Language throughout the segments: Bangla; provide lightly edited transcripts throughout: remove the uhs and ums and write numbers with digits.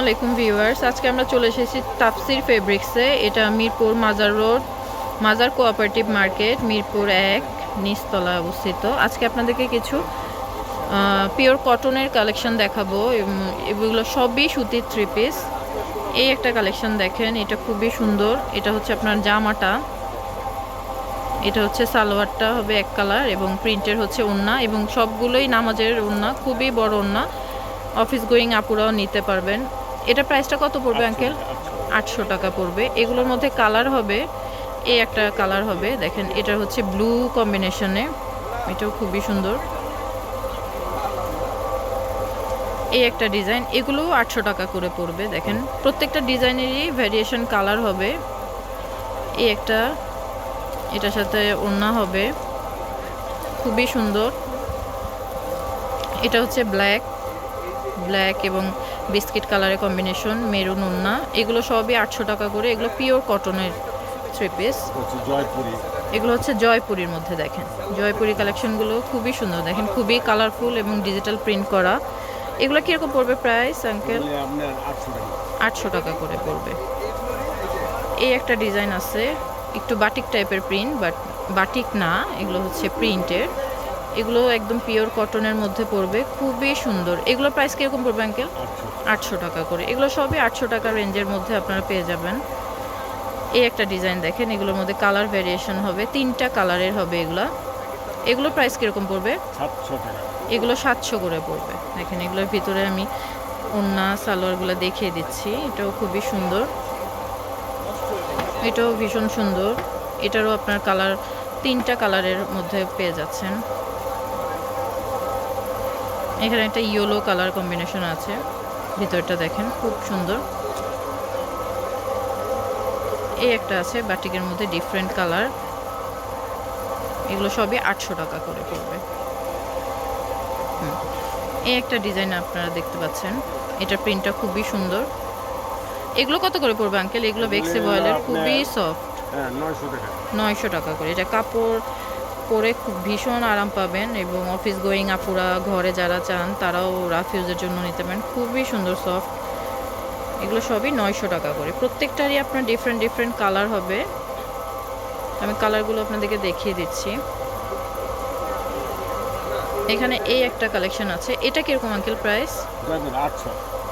আলাইকুম ভিউয়ার্স, আজকে আমরা চলে এসেছি তাফসির ফেব্রিক্সে। এটা মিরপুর মাজার রোড, মাজার কোঅপারেটিভ মার্কেট, মিরপুর 1 নিচতলায় অবস্থিত। আজকে আপনাদেরকে কিছু পিওর কটনের কালেকশন দেখাবো। এগুলো সবই সুতির 3 পিস। এই একটা কালেকশন দেখেন, এটা খুবই সুন্দর। এটা হচ্ছে আপনার জামাটা, এটা হচ্ছে সালোয়ারটা হবে এক কালার এবং প্রিন্টের হচ্ছে ওড়না, এবং সবগুলোই নামাজের ওড়না, খুবই বড় ওড়না। অফিস গোয়িং আপুরাও নিতে পারবেন। এটা প্রাইসটা কত পড়বে আঙ্কেল? 800 টাকা পড়বে। এগুলোর মধ্যে কালার হবে, এই একটা কালার হবে দেখেন, এটা হচ্ছে ব্লু কম্বিনেশনে, এটাও খুবই সুন্দর। এই একটা ডিজাইন, এগুলো 800 টাকা করে পড়বে। দেখেন প্রত্যেকটা ডিজাইনেরই ভ্যারিয়েশন কালার হবে। এই একটা, এটার সাথে ওড়না হবে, খুবই সুন্দর। এটা হচ্ছে ব্ল্যাক এবং বিস্কিট কালারের কম্বিনেশন, মেরুন ওড়না। এগুলো সবই 800 টাকা করে। এগুলো পিওর কটনের 3 পিস। এগুলো হচ্ছে জয়পুরীর মধ্যে। দেখেন জয়পুরি কালেকশনগুলো খুবই সুন্দর, দেখেন খুবই কালারফুল এবং ডিজিটাল প্রিন্ট করা। এগুলো কীরকম পড়বে প্রাইস আঙ্কেল? 800 টাকা করে পড়বে। এই একটা ডিজাইন আছে, একটু বাটিক টাইপের প্রিন্ট, বাট বাটিক না, এগুলো হচ্ছে প্রিন্টের। এগুলো একদম পিওর কটনের মধ্যে পড়বে, খুবই সুন্দর। এগুলো প্রাইস কীরকম পড়বে আঙ্কেল? 800 টাকা করে। এগুলো সবই 800 টাকা রেঞ্জের মধ্যে আপনারা পেয়ে যাবেন। এই একটা ডিজাইন দেখেন, এগুলোর মধ্যে কালার ভ্যারিয়েশন হবে, 3টা কালারের হবে এগুলো প্রাইস কীরকম পড়বে? 700 টাকা। এগুলো 700 করে পড়বে। দেখেন এগুলোর ভিতরে আমি ওড়না সালোয়ারগুলো দেখিয়ে দিচ্ছি। এটাও খুবই সুন্দর, এটাও ভীষণ সুন্দর। এটারও আপনার কালার 3টা কালারের মধ্যে পেয়ে যাচ্ছেন। এখানে একটা ইয়েলো কালার কম্বিনেশন আছে, ভিতরটা দেখেন খুব সুন্দর। এই একটা আছে বাটিকের মধ্যে ডিফারেন্ট কালার। এগুলো সবই 800 টাকা করে পড়বে। এই একটা ডিজাইন আপনারা দেখতে পাচ্ছেন, এটার প্রিন্টটা খুবই সুন্দর। এগুলো কত করে পড়বে আঙ্কেল? এগুলো বেক্সি বয়েলের, খুবই সফট। 900 টাকা করে। এটা কাপড় পরে খুব ভীষণ আরাম পাবেন, এবং অফিস গোয়িং আপুরা, ঘরে যারা চান তারাও রাফ ইউজের জন্য নিতে পারেন। খুবই সুন্দর সফট। এগুলো সবই 900 টাকা করে। প্রত্যেকটারই আপনার ডিফারেন্ট কালার হবে। আমি কালারগুলো আপনাদেরকে দেখিয়ে দিচ্ছি। এখানে এই একটা কালেকশন আছে, এটা কিরকম আঙ্কেল প্রাইস?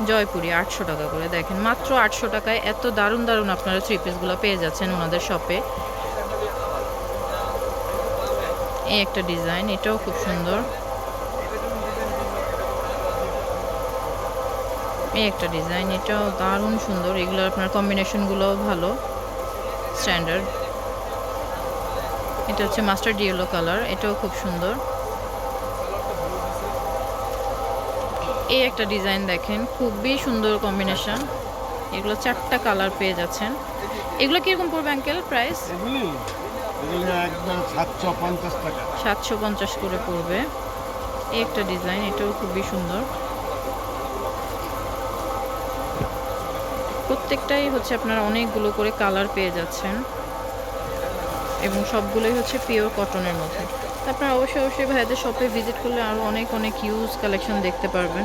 জয়পুরি 800 টাকা করে। দেখেন মাত্র 800 টাকায় এত দারুণ আপনারা 3 পিসগুলো পেয়ে যাচ্ছেন ওনাদের শপে। এই একটা ডিজাইন, এটাও খুব সুন্দর। এই একটা ডিজাইন, এটাও দারুণ সুন্দর। এগুলো আপনার কম্বিনেশনগুলোও ভালো, স্ট্যান্ডার্ড। এটা হচ্ছে মাস্টার্ড ইয়েলো কালার, এটাও খুব সুন্দর। এই একটা ডিজাইন দেখেন, খুবই সুন্দর কম্বিনেশন। এগুলো 4টা কালার পেয়ে যাচ্ছেন। এগুলো কিরকম পড়বে আঙ্কেল প্রাইস? একদম 750 টাকা। 750 করে পড়বে। এই একটা ডিজাইন, এটাও খুবই সুন্দর। প্রত্যেকটাই হচ্ছে আপনারা অনেকগুলো করে কালার পেয়ে যাচ্ছেন, এবং সবগুলোই হচ্ছে পিওর কটনের মধ্যে। আপনারা অবশ্যই ভাইয়াদের শপে ভিজিট করলে আরও অনেক হিউজ কালেকশন দেখতে পারবেন।